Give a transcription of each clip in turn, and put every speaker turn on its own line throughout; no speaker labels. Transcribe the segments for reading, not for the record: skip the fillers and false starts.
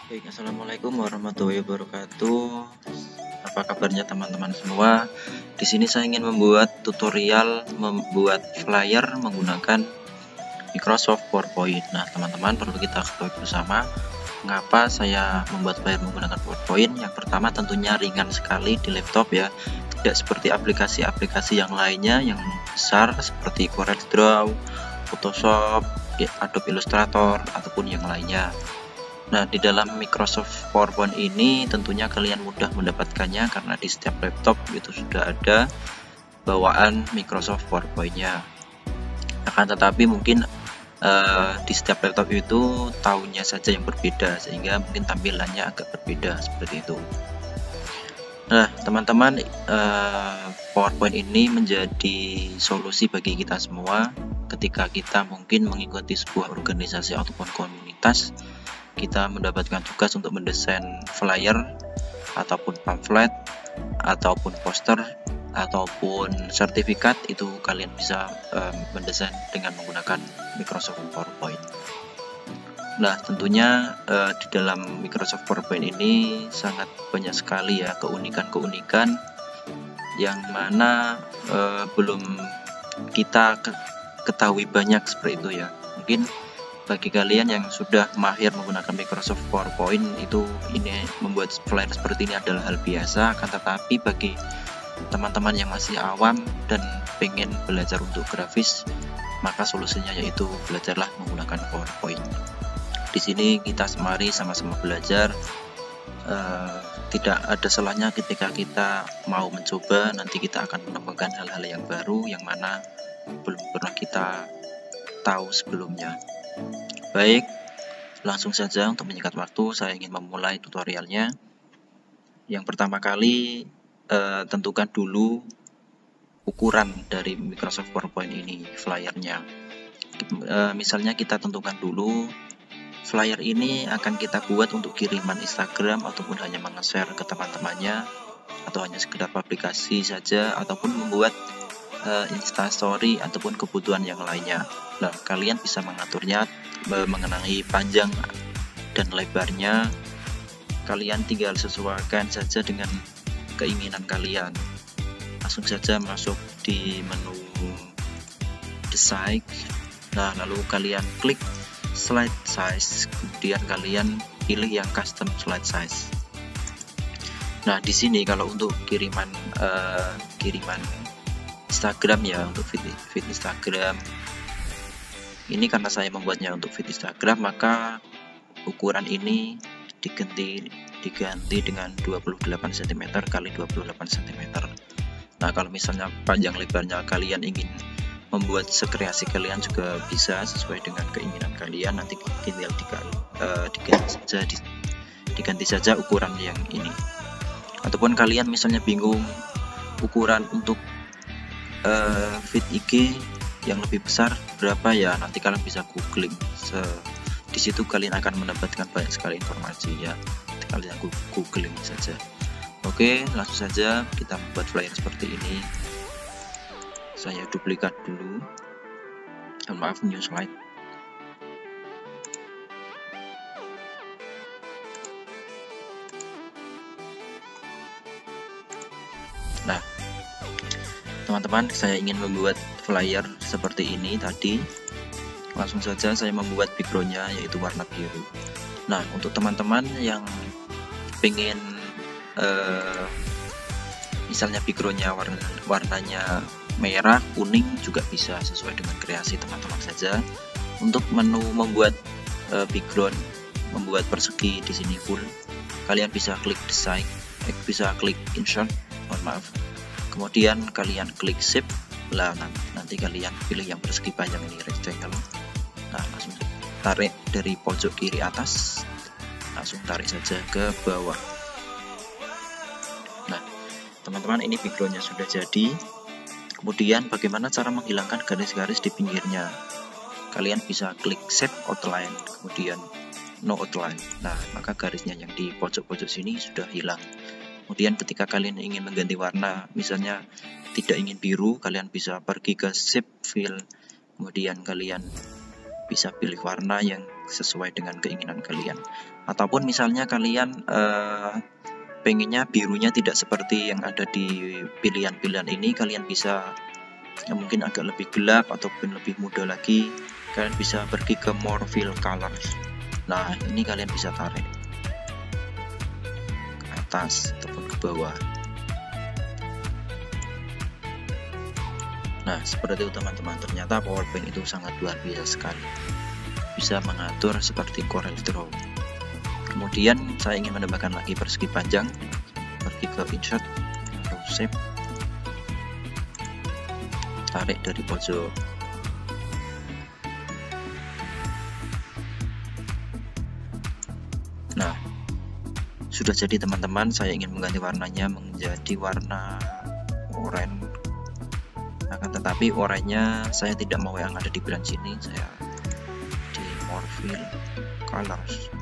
Baik, assalamualaikum warahmatullahi wabarakatuh. Apa kabarnya teman-teman semua? Di sini saya ingin membuat tutorial membuat flyer menggunakan Microsoft PowerPoint. Nah, teman-teman perlu kita ketahui bersama mengapa saya membuat flyer menggunakan PowerPoint. Yang pertama tentunya ringan sekali di laptop ya. Tidak seperti aplikasi-aplikasi yang lainnya yang besar seperti CorelDRAW, Photoshop, Adobe Illustrator ataupun yang lainnya. Nah, di dalam Microsoft PowerPoint ini tentunya kalian mudah mendapatkannya karena di setiap laptop itu sudah ada bawaan Microsoft PowerPoint-nya. Akan tetapi mungkin di setiap laptop itu tahunnya saja yang berbeda sehingga mungkin tampilannya agak berbeda seperti itu. Nah, teman-teman, PowerPoint ini menjadi solusi bagi kita semua ketika kita mungkin mengikuti sebuah organisasi ataupun komunitas. Kita mendapatkan tugas untuk mendesain flyer ataupun pamflet ataupun poster ataupun sertifikat, itu kalian bisa mendesain dengan menggunakan Microsoft PowerPoint. Nah, tentunya di dalam Microsoft PowerPoint ini sangat banyak sekali ya keunikan-keunikan yang mana belum kita ketahui banyak seperti itu ya. Mungkin bagi kalian yang sudah mahir menggunakan Microsoft PowerPoint itu ini membuat flyer seperti ini adalah hal biasa, akan tetapi bagi teman-teman yang masih awam dan pengen belajar untuk grafis, maka solusinya yaitu belajarlah menggunakan PowerPoint. Di sini kita semari sama-sama belajar. Tidak ada salahnya ketika kita mau mencoba, nanti kita akan menemukan hal-hal yang baru yang mana belum pernah kita tahu sebelumnya. Baik, langsung saja untuk menyingkat waktu, saya ingin memulai tutorialnya. Yang pertama kali, tentukan dulu ukuran dari Microsoft PowerPoint ini, flyernya. Misalnya kita tentukan dulu, flyer ini akan kita buat untuk kiriman Instagram ataupun hanya meng-share ke teman-temannya, atau hanya sekedar publikasi saja, ataupun membuat Instastory ataupun kebutuhan yang lainnya. Nah, kalian bisa mengaturnya mengenai panjang dan lebarnya. Kalian tinggal sesuaikan saja dengan keinginan kalian. Langsung saja masuk di menu design. Nah, lalu kalian klik slide size, kemudian kalian pilih yang custom slide size. Nah, di sini kalau untuk kiriman Instagram ya, untuk feed Instagram ini, karena saya membuatnya untuk feed Instagram, maka ukuran ini diganti dengan 28 cm kali 28 cm. Nah, kalau misalnya panjang lebarnya kalian ingin membuat sekreasi kalian juga bisa sesuai dengan keinginan kalian, nanti tinggal diganti saja ukuran yang ini. Ataupun kalian misalnya bingung ukuran untuk feed IG yang lebih besar berapa ya, nanti kalian bisa googling. Di situ kalian akan mendapatkan banyak sekali informasi ya, kalian googling saja. Oke, langsung saja kita membuat flyer seperti ini. Saya duplikat dulu, maaf, new slide. Nah, teman-teman, saya ingin membuat flyer seperti ini tadi. Langsung saja saya membuat backgroundnya yaitu warna biru. Nah, untuk teman-teman yang pengen misalnya backgroundnya warnanya merah, kuning juga bisa, sesuai dengan kreasi teman-teman saja. Untuk menu membuat background, membuat persegi di sini full, kalian bisa klik design, bisa klik insert, mohon maaf. Kemudian kalian klik shape, lah nanti kalian pilih yang persegi panjang ini, rectangle. Nah, langsung tarik dari pojok kiri atas, langsung tarik saja ke bawah. Nah, teman-teman, ini backgroundnya sudah jadi. Kemudian bagaimana cara menghilangkan garis-garis di pinggirnya? Kalian bisa klik shape outline, kemudian no outline. Nah, maka garisnya yang di pojok-pojok sini sudah hilang. Kemudian ketika kalian ingin mengganti warna, misalnya tidak ingin biru, kalian bisa pergi ke shape fill, kemudian kalian bisa pilih warna yang sesuai dengan keinginan kalian. Ataupun misalnya kalian pengennya birunya tidak seperti yang ada di pilihan-pilihan ini, kalian bisa mungkin agak lebih gelap ataupun lebih muda lagi, kalian bisa pergi ke more fill colors. Nah, ini kalian bisa tarik ke atas ataupun ke bawah. Nah, seperti itu teman-teman, ternyata PowerPoint itu sangat luar biasa sekali, bisa mengatur seperti Corel Draw. Kemudian saya ingin menambahkan lagi persegi panjang, pergi ke insert, lalu shape, tarik dari pojok. Nah, sudah jadi teman-teman. Saya ingin mengganti warnanya menjadi warna oranye, akan tetapi oranye saya tidak mau yang ada di branch ini, saya di more fill colors.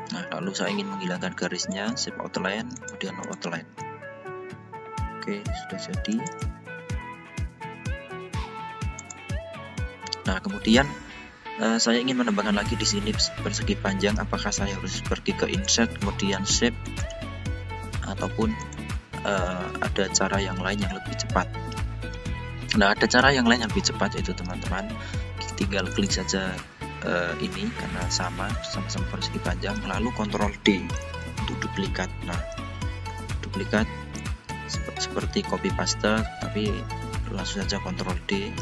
Nah, lalu saya ingin menghilangkan garisnya, shape outline, kemudian no outline. Oke, sudah jadi. Nah, kemudian saya ingin menambahkan lagi di sini persegi panjang. Apakah saya harus pergi ke insert, kemudian shape, ataupun ada cara yang lain yang lebih cepat? Nah, ada cara yang lain yang lebih cepat, yaitu teman-teman tinggal klik saja ini karena sama-sama persegi panjang, lalu Ctrl D untuk duplikat. Nah, duplikat seperti copy paste, tapi langsung saja Ctrl D,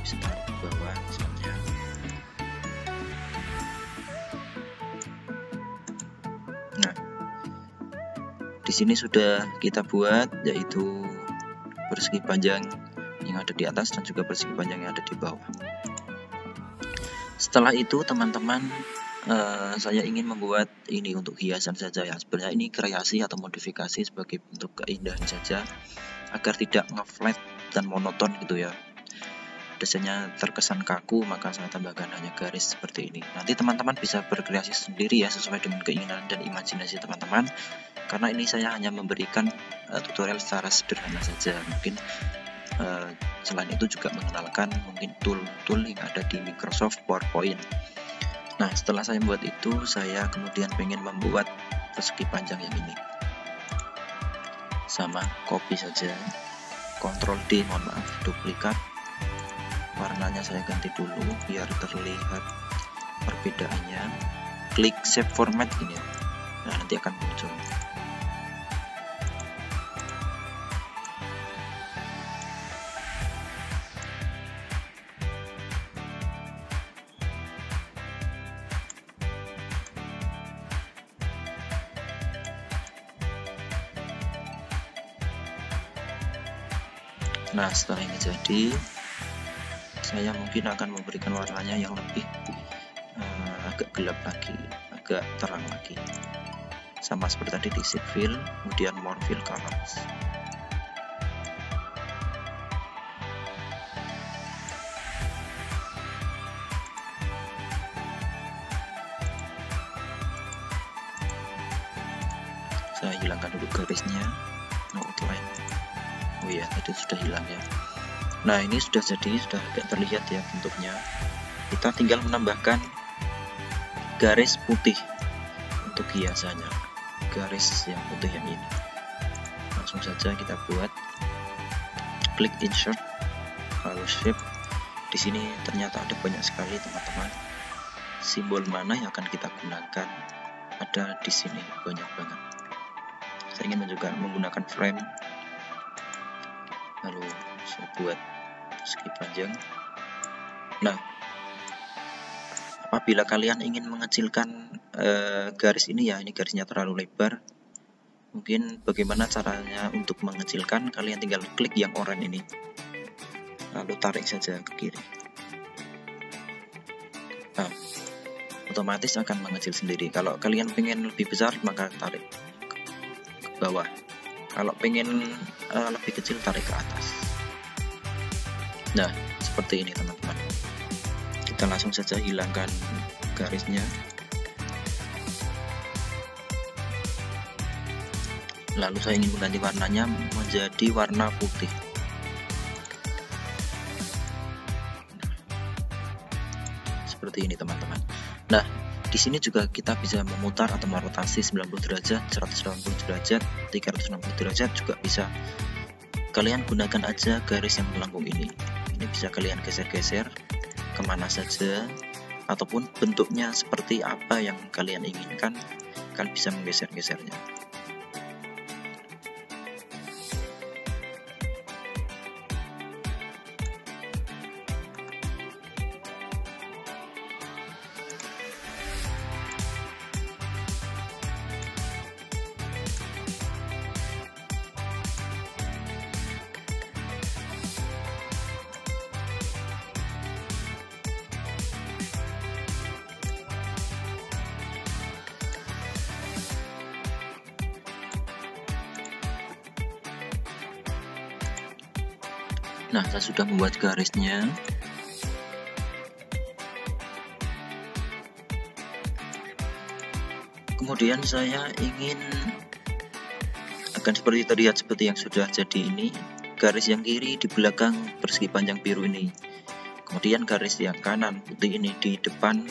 bisa taruh ke bawah misalnya. Nah, di sini sudah kita buat, yaitu persegi panjang yang ada di atas dan juga persegi panjang yang ada di bawah. Setelah itu teman-teman, saya ingin membuat ini untuk hiasan saja ya. Sebenarnya ini kreasi atau modifikasi sebagai bentuk keindahan saja, agar tidak ngeflat dan monoton gitu ya. Desainnya terkesan kaku, maka saya tambahkan hanya garis seperti ini. Nanti teman-teman bisa berkreasi sendiri ya, sesuai dengan keinginan dan imajinasi teman-teman. Karena ini saya hanya memberikan tutorial secara sederhana saja. Mungkin selain itu juga mengenalkan mungkin tool-tool yang ada di Microsoft PowerPoint. Nah, setelah saya membuat itu, saya kemudian pengen membuat persegi panjang yang ini. Sama, copy saja, Ctrl D, mohon maaf, duplikat. Warnanya saya ganti dulu biar terlihat perbedaannya. Klik save format ini. Nah, nanti akan muncul. Nah, setelah ini jadi, saya mungkin akan memberikan warnanya yang lebih agak gelap lagi, agak terang lagi. Sama seperti tadi di shape fill, kemudian more fill colors. Saya hilangkan dulu garisnya, no outline. Oh ya, tadi sudah hilang ya. Nah, ini sudah jadi, sudah agak terlihat ya bentuknya. Kita tinggal menambahkan garis putih untuk hiasannya, garis yang putih yang ini. Langsung saja kita buat, klik insert, lalu shape. Di sini ternyata ada banyak sekali teman-teman. Simbol mana yang akan kita gunakan ada di sini, banyak banget. Saya ingin menunjukkan menggunakan frame. Lalu saya buat persegi panjang. Nah, apabila kalian ingin mengecilkan garis ini ya, ini garisnya terlalu lebar, mungkin bagaimana caranya untuk mengecilkan? Kalian tinggal klik yang oranye ini, lalu tarik saja ke kiri. Nah, otomatis akan mengecil sendiri. Kalau kalian pengen lebih besar, maka tarik ke bawah. Kalau pengen lebih kecil, tarik ke atas. Nah, seperti ini teman-teman. kita langsung saja hilangkan garisnya. Lalu saya ingin mengganti warnanya menjadi warna putih. Seperti ini teman-teman. Nah, di sini juga kita bisa memutar atau merotasi 90 derajat, 180 derajat, 360 derajat juga bisa. Kalian gunakan aja garis yang melengkung ini. Ini bisa kalian geser-geser kemana saja, ataupun bentuknya seperti apa yang kalian inginkan, kalian bisa menggeser-gesernya. Nah, saya sudah membuat garisnya. Kemudian saya ingin akan seperti terlihat seperti yang sudah jadi ini. Garis yang kiri di belakang persegi panjang biru ini. Kemudian garis yang kanan putih ini di depan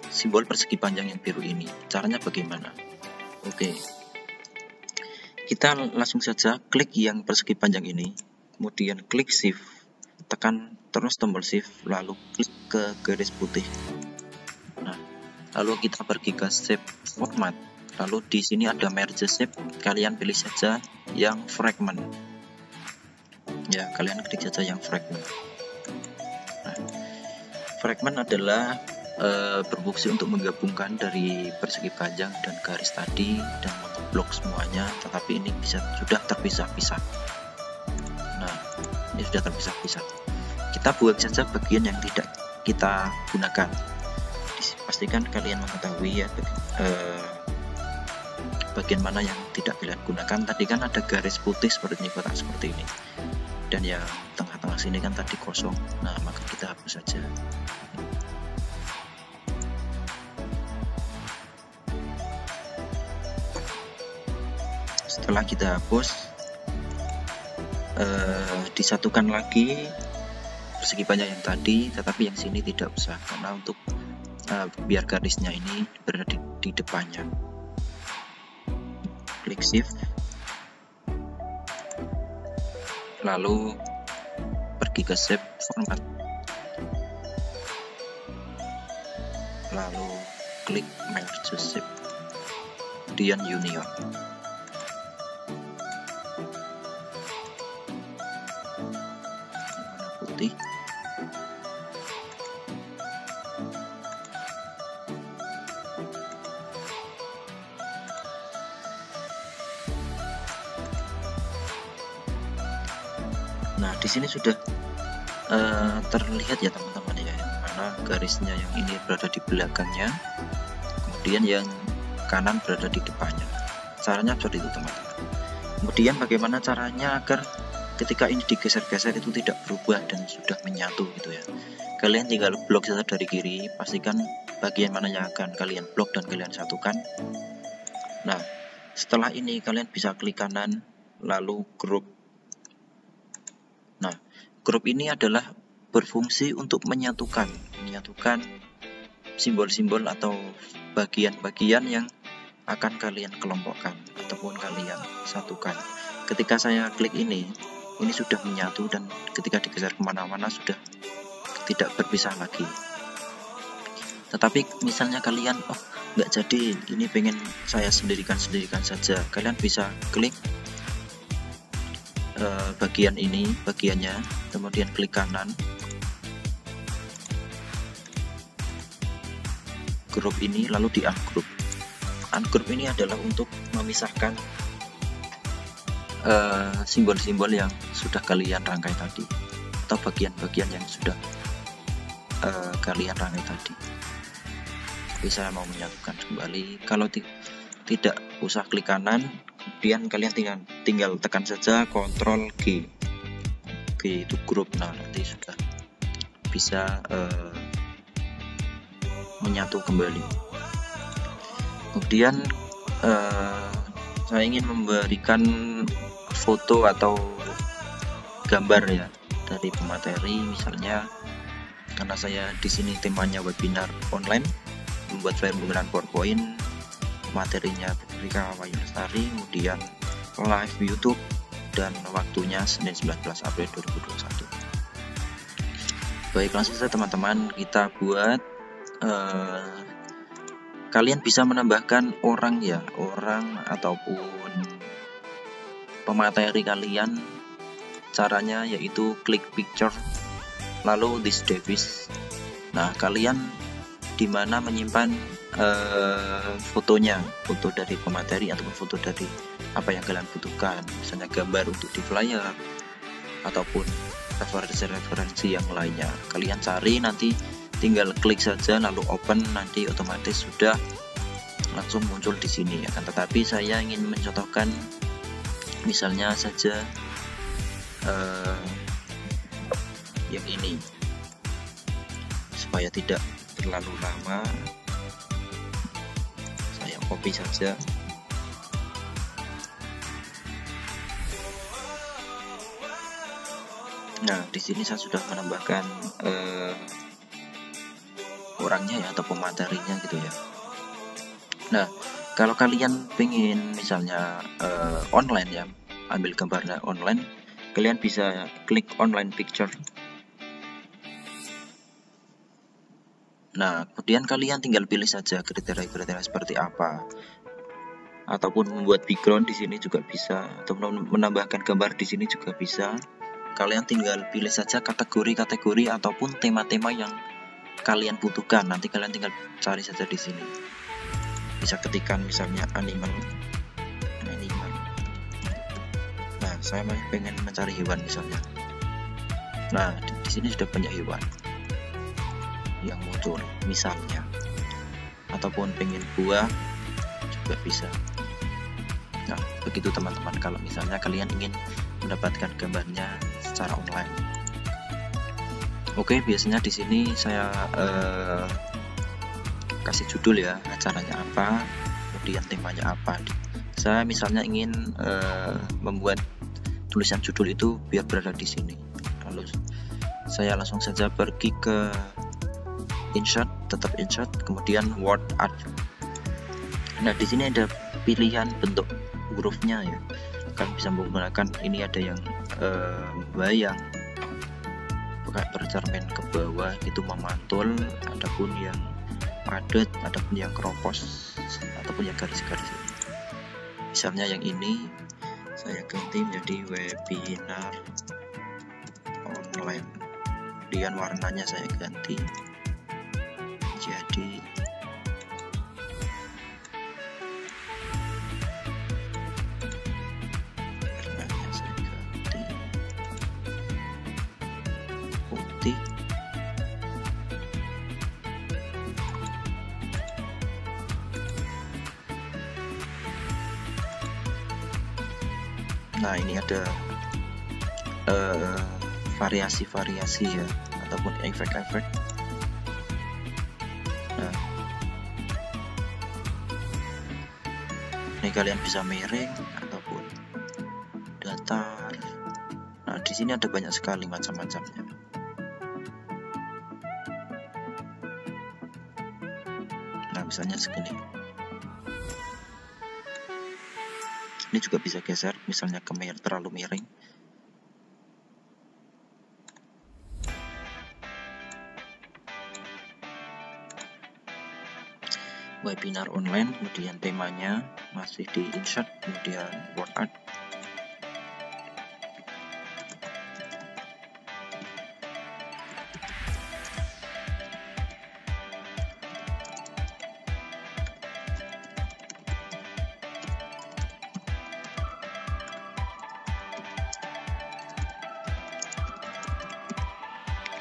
simbol persegi panjang yang biru ini. Caranya bagaimana? Oke. Kita langsung saja klik yang persegi panjang ini, kemudian klik shift, tekan terus tombol shift, lalu klik ke garis putih. Nah, lalu kita pergi ke shape format, lalu di sini ada merge shape, kalian pilih saja yang fragment. Ya, kalian klik saja yang fragment. Nah, fragment adalah berfungsi untuk menggabungkan dari persegi panjang dan garis tadi dan memblok semuanya, tetapi ini sudah terpisah-pisah. Nah, ini sudah terpisah-pisah. Kita buat saja bagian yang tidak kita gunakan. Pastikan kalian mengetahui ya bagian mana yang tidak kalian gunakan. Tadi kan ada garis putih seperti ini, kotak seperti ini, dan yang tengah-tengah sini kan tadi kosong. Nah, maka kita hapus saja. Setelah kita hapus, disatukan lagi persegi panjang yang tadi, tetapi yang sini tidak usah, karena untuk biar garisnya ini berada di depannya. Klik shift, lalu pergi ke shape format, lalu klik merge shape, kemudian union. Putih. Nah, di sini sudah terlihat ya teman-teman ya, mana garisnya yang ini berada di belakangnya, kemudian yang kanan berada di depannya. Caranya seperti itu teman-teman. Kemudian bagaimana caranya agar ketika ini digeser-geser itu tidak berubah dan sudah menyatu gitu ya. Kalian tinggal blok saja dari kiri, pastikan bagian mana yang akan kalian blok dan kalian satukan. Nah, setelah ini kalian bisa klik kanan, lalu group. Nah, group ini adalah berfungsi untuk menyatukan simbol-simbol atau bagian-bagian yang akan kalian kelompokkan ataupun kalian satukan. Ketika saya klik ini sudah menyatu, dan ketika digeser kemana-mana sudah tidak berpisah lagi. Tetapi misalnya kalian nggak jadi, ini pengen saya sendirikan saja, kalian bisa klik bagian ini, bagiannya, kemudian klik kanan, grup ini, lalu di ungroup. Ungroup ini adalah untuk memisahkan simbol-simbol yang sudah kalian rangkai tadi, atau bagian-bagian yang sudah kalian rangkai tadi. Tapi saya mau menyatukan kembali. Kalau tidak usah klik kanan, kemudian kalian tinggal tekan saja Ctrl G itu grup. Nah, nanti sudah bisa menyatu kembali. Kemudian saya ingin memberikan foto atau gambar ya dari pemateri, misalnya karena saya di sini temanya webinar online, membuat flyer menggunakan PowerPoint, materinya Rika Wayu Lestari, kemudian live YouTube, dan waktunya Senin 19 April 2021. Baik, langsung saja teman-teman kita buat. Kalian bisa menambahkan orang ataupun pemateri kalian. Caranya yaitu klik picture lalu this device. Nah, kalian dimana menyimpan fotonya, foto dari pemateri ataupun foto dari apa yang kalian butuhkan, misalnya gambar untuk di flyer ataupun referensi yang lainnya. Kalian cari, nanti tinggal klik saja lalu open, nanti otomatis sudah langsung muncul di sini. Akan tetapi saya ingin mencontohkan misalnya saja yang ini supaya tidak terlalu lama. Saya copy saja. Nah, di sini saya sudah menambahkan orangnya ya atau pematerinya gitu ya. Nah, kalau kalian pengen misalnya online ya, ambil gambarnya online, kalian bisa klik online picture. Nah, kemudian kalian tinggal pilih saja kriteria-kriteria seperti apa, ataupun membuat background di sini juga bisa, atau menambahkan gambar di sini juga bisa. Kalian tinggal pilih saja kategori-kategori ataupun tema-tema yang kalian butuhkan. Nanti kalian tinggal cari saja di sini. Bisa ketikkan misalnya animal. Nah, saya pengen mencari hewan misalnya. Nah, di sini sudah banyak hewan yang muncul misalnya, ataupun pengen buah juga bisa. Nah, begitu teman-teman kalau misalnya kalian ingin mendapatkan gambarnya secara online. Oke, biasanya di sini saya kasih judul ya, acaranya apa, kemudian temanya apa. Saya misalnya ingin membuat tulisan judul itu biar berada di sini. Lalu saya langsung saja pergi ke insert, tetap insert, kemudian word art. Nah, di sini ada pilihan bentuk hurufnya ya. Kalian bisa menggunakan ini, ada yang bayang bercermin ke bawah itu memantul, adapun yang padat, adapun yang keropos, ataupun yang garis-garis. Misalnya yang ini saya ganti menjadi webinar online, kemudian warnanya saya ganti jadi putih. Nah, ini ada variasi-variasi ya, ataupun efek-efek. Nah, ini kalian bisa miring ataupun datar. Nah, di sini ada banyak sekali macam-macamnya. Nah, misalnya segini. Ini juga bisa geser, misalnya terlalu miring. Webinar online, kemudian temanya masih di insert, kemudian word art.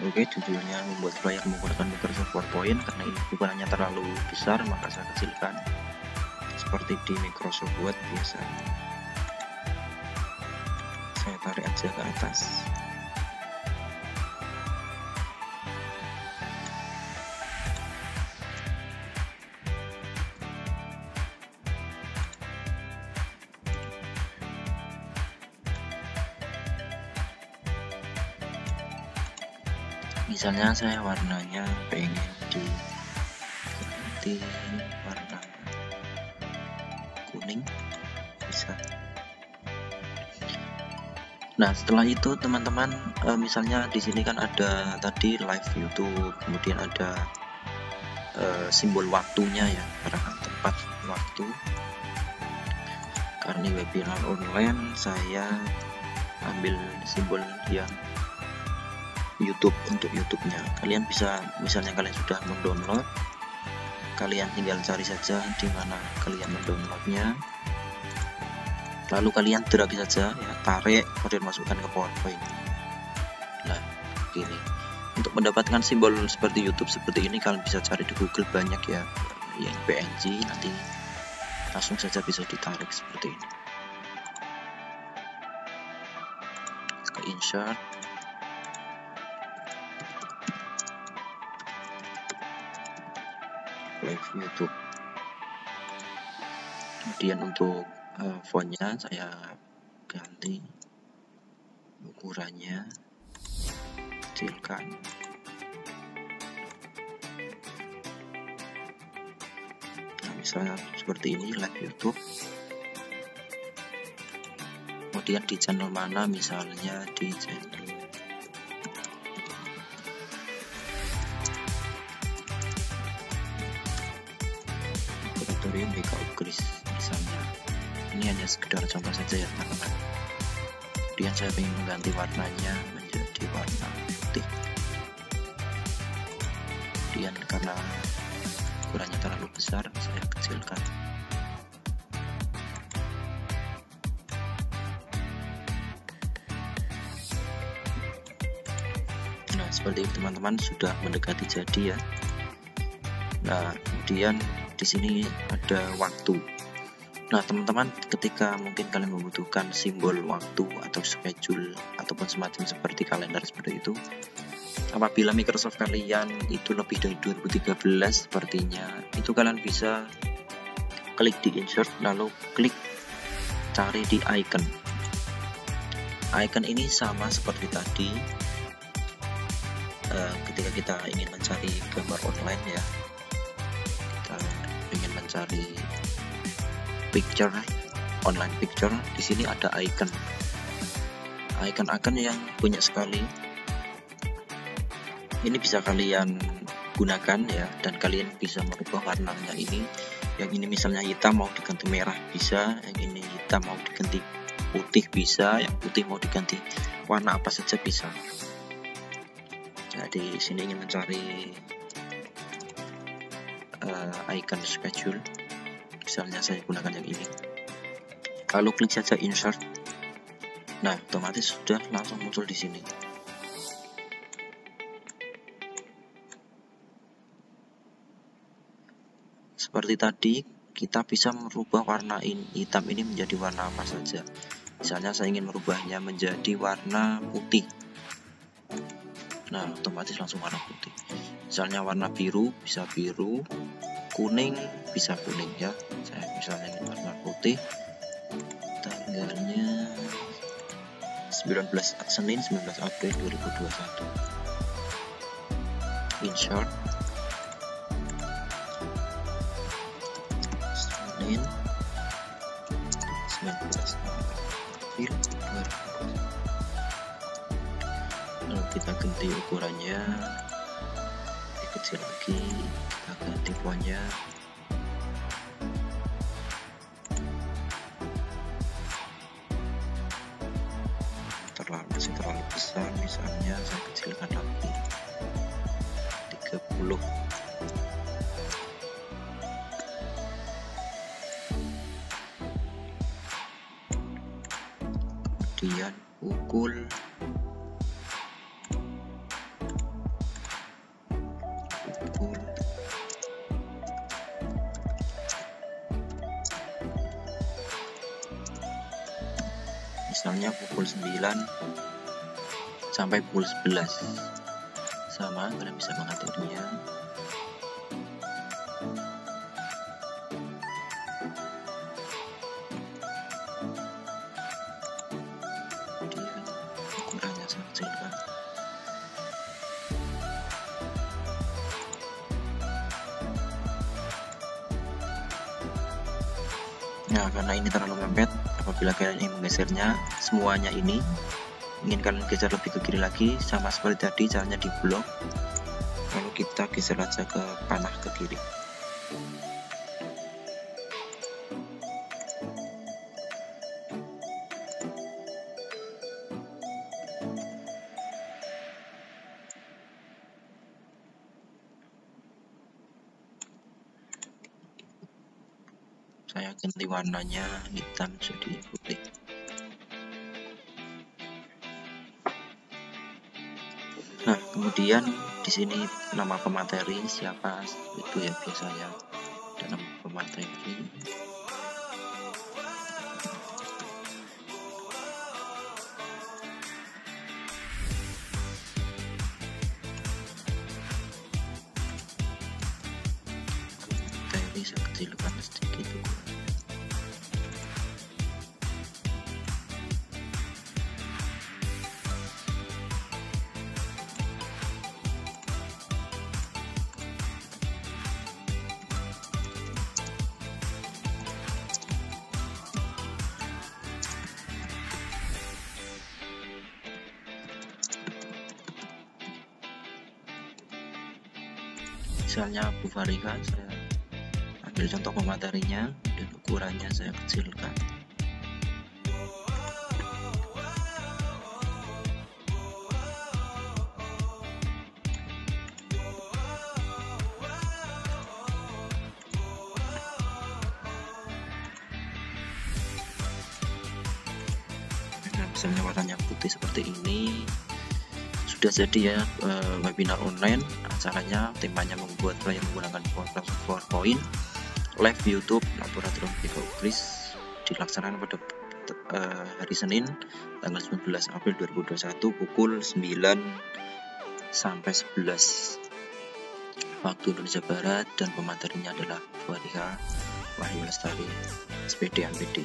Oke, judulnya membuat flyer menggunakan Microsoft PowerPoint. Karena ini ukurannya terlalu besar, maka saya kecilkan seperti di Microsoft Word biasa. Saya tarik aja ke atas. Misalnya saya warnanya pengen diganti warna kuning, bisa. Nah, setelah itu teman-teman, misalnya di sini kan ada tadi live YouTube, kemudian ada simbol waktunya ya, pada tempat waktu. Karena webinar online, saya ambil simbol yang YouTube untuk YouTube-nya. Kalian bisa, misalnya kalian sudah mendownload, kalian tinggal cari saja di mana kalian mendownloadnya, lalu kalian drag saja ya, tarik, kemudian masukkan ke PowerPoint. Nah, gini. Untuk mendapatkan simbol seperti YouTube seperti ini, kalian bisa cari di Google, banyak ya, yang PNG, nanti langsung saja bisa ditarik seperti ini. Ke insert, live YouTube. Kemudian untuk fontnya saya ganti, ukurannya kecilkan. Nah, misalnya seperti ini, live YouTube. Kemudian di channel mana, misalnya di channel Laboratorium BK Ugris misalnya. Ini hanya sekedar contoh saja ya teman-teman. Kemudian saya ingin mengganti warnanya menjadi warna putih. Kemudian karena ukurannya terlalu besar, saya kecilkan. Nah, seperti itu teman-teman, sudah mendekati jadi ya. Nah, kemudian di sini ada waktu. Nah, teman-teman, ketika mungkin kalian membutuhkan simbol waktu atau schedule ataupun semacam seperti kalender seperti itu, apabila Microsoft kalian itu lebih dari 2013 sepertinya, itu kalian bisa klik di insert, lalu klik cari di icon. Icon ini sama seperti tadi, ketika kita ingin mencari gambar online ya, kita ingin mencari picture, online picture, di sini ada icon yang banyak sekali. Ini bisa kalian gunakan ya, dan kalian bisa merubah warnanya ini. Yang ini misalnya hitam mau diganti merah bisa, yang ini hitam mau diganti putih bisa, yang putih mau diganti warna apa saja bisa. Jadi sini ingin mencari icon schedule, misalnya saya gunakan yang ini, lalu klik saja insert. Nah, otomatis sudah langsung muncul di sini. Seperti tadi, kita bisa merubah warna hitam ini menjadi warna apa saja. Misalnya saya ingin merubahnya menjadi warna putih. Nah, otomatis langsung warna putih. Misalnya warna biru, bisa biru, kuning, bisa kuning ya. Saya misalnya ini warna putih, tanggalnya Senin 19 April 2021. Insert, Senin 19 April 2021. Lalu kita ganti ukurannya, kecil lagi, kita ganti fontnya. Masih terlalu besar, misalnya saya kecilkan lagi 30. Kemudian pukul misalnya pukul 9 sampai pukul 11, sama, kalian bisa mengaturnya. Kemudian ukurannya saya kecilkan. Nah, karena ini terlalu mepet, apabila kalian ingin menggesernya semuanya ini, ingin kalian geser lebih ke kiri lagi, sama seperti tadi caranya di blok, lalu kita geser aja ke panah ke kiri. Saya ganti warnanya hitam jadi putih. Nah, kemudian di sini nama pemateri siapa itu ya, biasanya ada nama pemateri. Materi saya kecilkan sedikit. Misalnya Bu Farika, saya ambil contoh pematerinya dan ukurannya saya kecilkan. Nah, misalnya warnanya putih seperti ini. Sudah jadi ya webinar online. Acaranya temanya membuat flyer menggunakan PowerPoint, live YouTube laboratorium Picobris, dilaksanakan pada hari Senin tanggal 19 April 2021 pukul 9 sampai 11 waktu Indonesia Barat, dan pematerinya adalah Farika Wahyu Lestari, SPD MPD.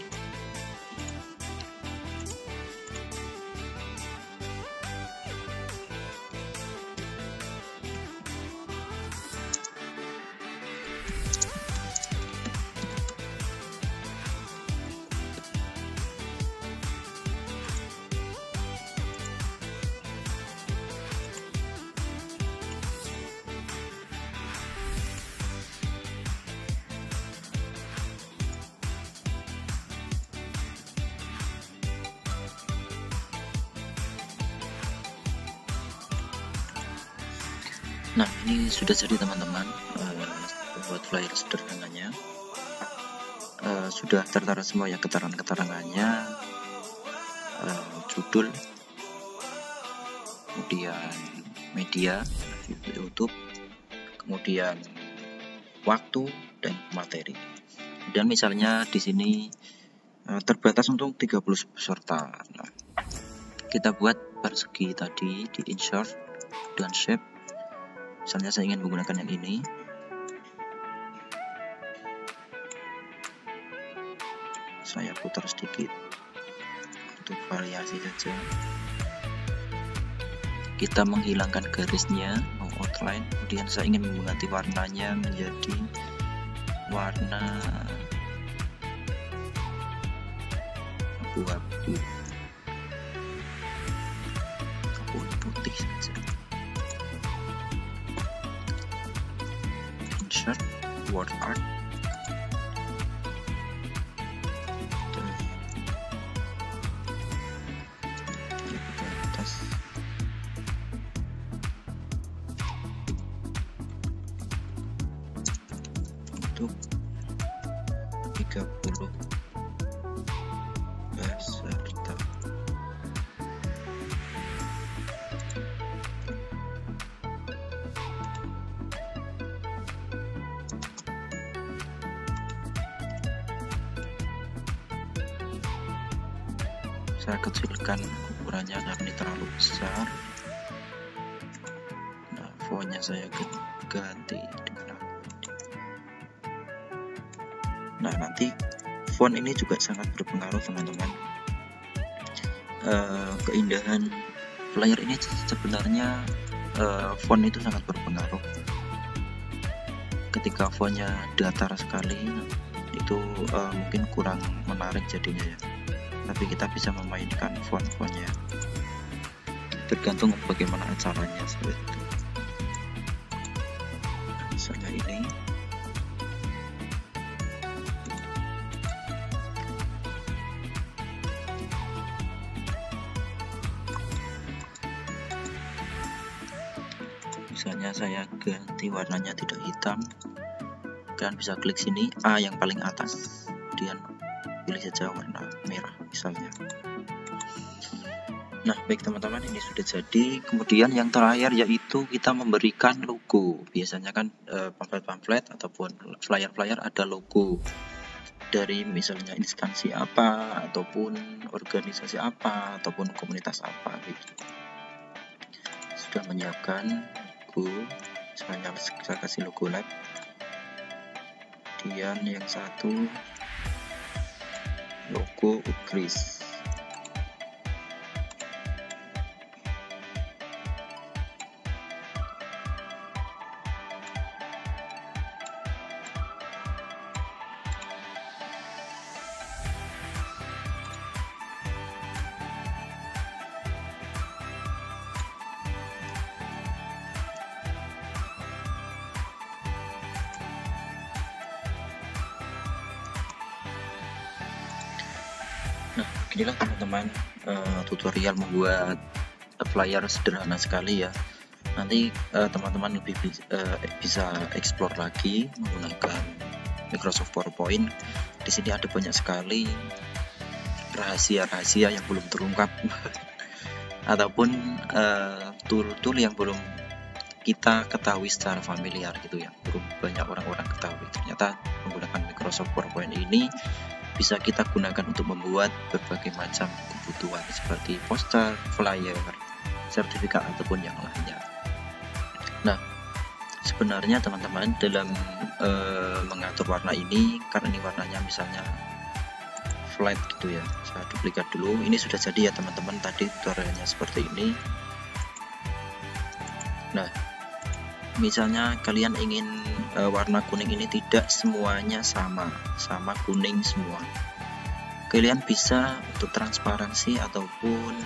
Nah, ini sudah jadi teman-teman, buat flyer sederhananya. Sudah tertera semua ya keterangan-keterangannya, judul, kemudian media YouTube, kemudian waktu dan materi. Dan misalnya di sini terbatas untuk 30 peserta. Nah, kita buat persegi tadi di insert dan shape. Misalnya saya ingin menggunakan yang ini. Saya putar sedikit untuk variasi saja. Kita menghilangkan garisnya, mau outline. Kemudian saya ingin mengganti warnanya menjadi warna abu-abu, putih saja. Insert word art, untuk 30 peserta. Saya kecilkan ukurannya karena ini terlalu besar. Nah, fontnya saya ganti dengan nah, nanti font ini juga sangat berpengaruh teman-teman. Keindahan flyer ini sebenarnya font itu sangat berpengaruh. Ketika fontnya datar sekali, itu mungkin kurang menarik jadinya ya, tapi kita bisa memainkan font-fontnya tergantung bagaimana caranya seperti itu. Misalnya ini misalnya saya ganti warnanya tidak hitam, kalian bisa klik sini A yang paling atas, kemudian pilih saja warna merah misalnya. Nah baik teman-teman, ini sudah jadi. Kemudian yang terakhir yaitu kita memberikan logo. Biasanya kan pamflet-pamflet ataupun flyer-flyer ada logo dari misalnya instansi apa ataupun organisasi apa ataupun komunitas apa gitu. Sudah menyiapkan logo, misalnya saya kasih logo lab. Kemudian yang satu logo Ukris. Nah, inilah teman-teman tutorial membuat flyer sederhana sekali ya. Nanti teman-teman lebih bisa explore lagi menggunakan Microsoft PowerPoint. Di sini ada banyak sekali rahasia-rahasia yang belum terungkap ataupun tool-tool yang belum kita ketahui secara familiar gitu ya. Belum banyak orang-orang ketahui. Ternyata menggunakan Microsoft PowerPoint ini bisa kita gunakan untuk membuat berbagai macam kebutuhan seperti poster, flyer, sertifikat ataupun yang lainnya. Nah, sebenarnya teman-teman dalam mengatur warna ini, karena ini warnanya misalnya flat gitu ya, saya duplikat dulu. Ini sudah jadi ya teman-teman, tadi tutorialnya seperti ini. Nah, misalnya kalian ingin warna kuning ini tidak semuanya sama kuning semua, kalian bisa untuk transparansi ataupun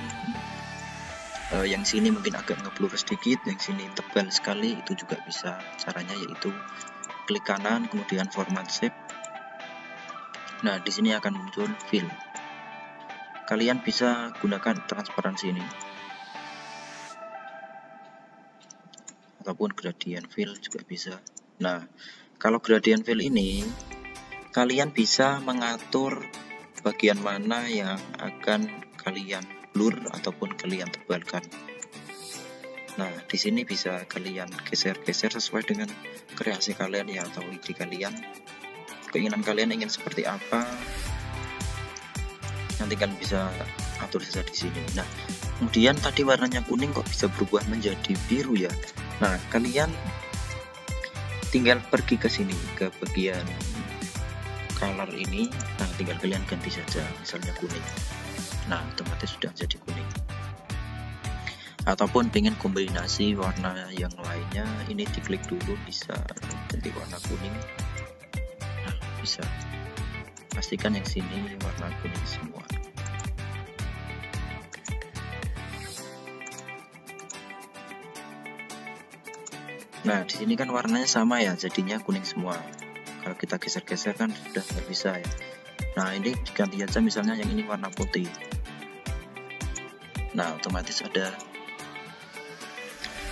yang sini mungkin agak ngeblur sedikit, yang sini tebal sekali, itu juga bisa. Caranya yaitu klik kanan kemudian format shape. Nah di sini akan muncul fill, kalian bisa gunakan transparansi ini ataupun gradient fill juga bisa. Nah, kalau gradient fill ini kalian bisa mengatur bagian mana yang akan kalian blur ataupun kalian tebalkan. Nah, di sini bisa kalian geser-geser sesuai dengan kreasi kalian ya, atau ide kalian. Keinginan kalian ingin seperti apa, nanti kalian bisa atur saja di sini. Nah, kemudian tadi warnanya kuning kok bisa berubah menjadi biru ya. Nah, kalian tinggal pergi ke sini ke bagian color ini. Nah, tinggal kalian ganti saja misalnya kuning. Nah, otomatis sudah jadi kuning. Ataupun pengen kombinasi warna yang lainnya, ini diklik dulu bisa ganti warna kuning. Nah, bisa. Pastikan yang sini warna kuning semua. Nah, di sini kan warnanya sama ya, jadinya kuning semua. Kalau kita geser-geser kan sudah nggak bisa ya. Nah, ini diganti aja misalnya yang ini warna putih. Nah, otomatis ada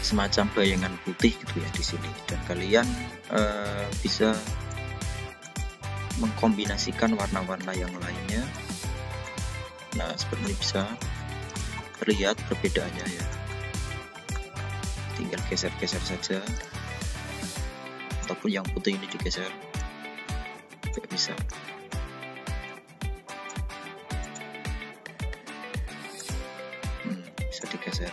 semacam bayangan putih gitu ya di sini. Dan kalian bisa mengkombinasikan warna-warna yang lainnya. Nah, seperti ini bisa terlihat perbedaannya ya. Tinggal geser-geser saja, ataupun yang putih ini digeser juga bisa. Bisa digeser.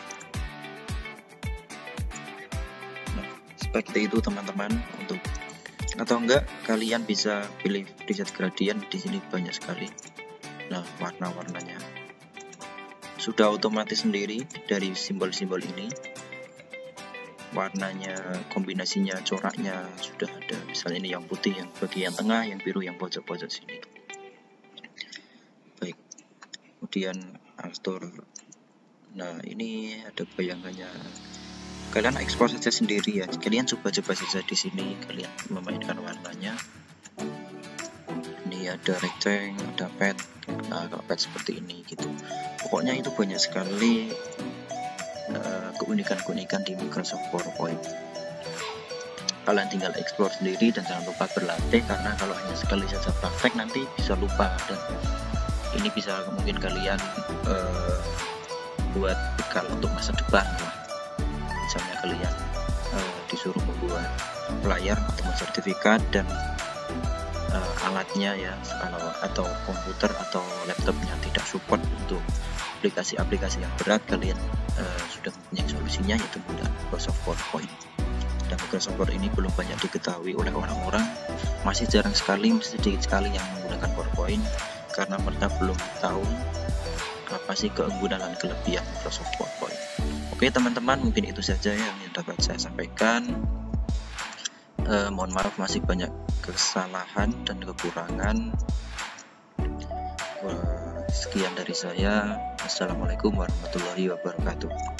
Nah, seperti itu teman-teman. Untuk atau enggak kalian bisa pilih preset gradient, di sini banyak sekali. Nah, warna-warnanya sudah otomatis sendiri dari simbol-simbol ini. warnanya, kombinasinya, coraknya sudah ada. Misalnya ini yang putih yang bagian tengah, yang biru yang pojok-pojok sini. Baik, kemudian atur. Nah, ini ada bayangannya. Kalian ekspor saja sendiri ya. Kalian coba-coba saja di sini, kalian memainkan warnanya. Ini ada rectangle, ada pet. Nah, kalau pet seperti ini gitu. Pokoknya itu banyak sekali keunikan-keunikan di Microsoft PowerPoint. Kalian tinggal explore sendiri dan jangan lupa berlatih, karena kalau hanya sekali saja praktek nanti bisa lupa, dan ini bisa mungkin kalian buat bekal untuk masa depan ya. Misalnya kalian disuruh membuat flyer atau sertifikat dan alatnya ya, atau komputer atau laptopnya tidak support untuk aplikasi-aplikasi yang berat, kalian sudah mempunyai solusinya, yaitu menggunakan Microsoft PowerPoint. Dan Microsoft PowerPoint ini belum banyak diketahui oleh orang-orang, masih jarang sekali, masih sedikit sekali yang menggunakan PowerPoint, karena mereka belum tahu apa sih keunggulan dan kelebihan Microsoft PowerPoint. Oke teman-teman, mungkin itu saja yang dapat saya sampaikan. Mohon maaf masih banyak kesalahan dan kekurangan. Sekian dari saya. Assalamualaikum warahmatullahi wabarakatuh.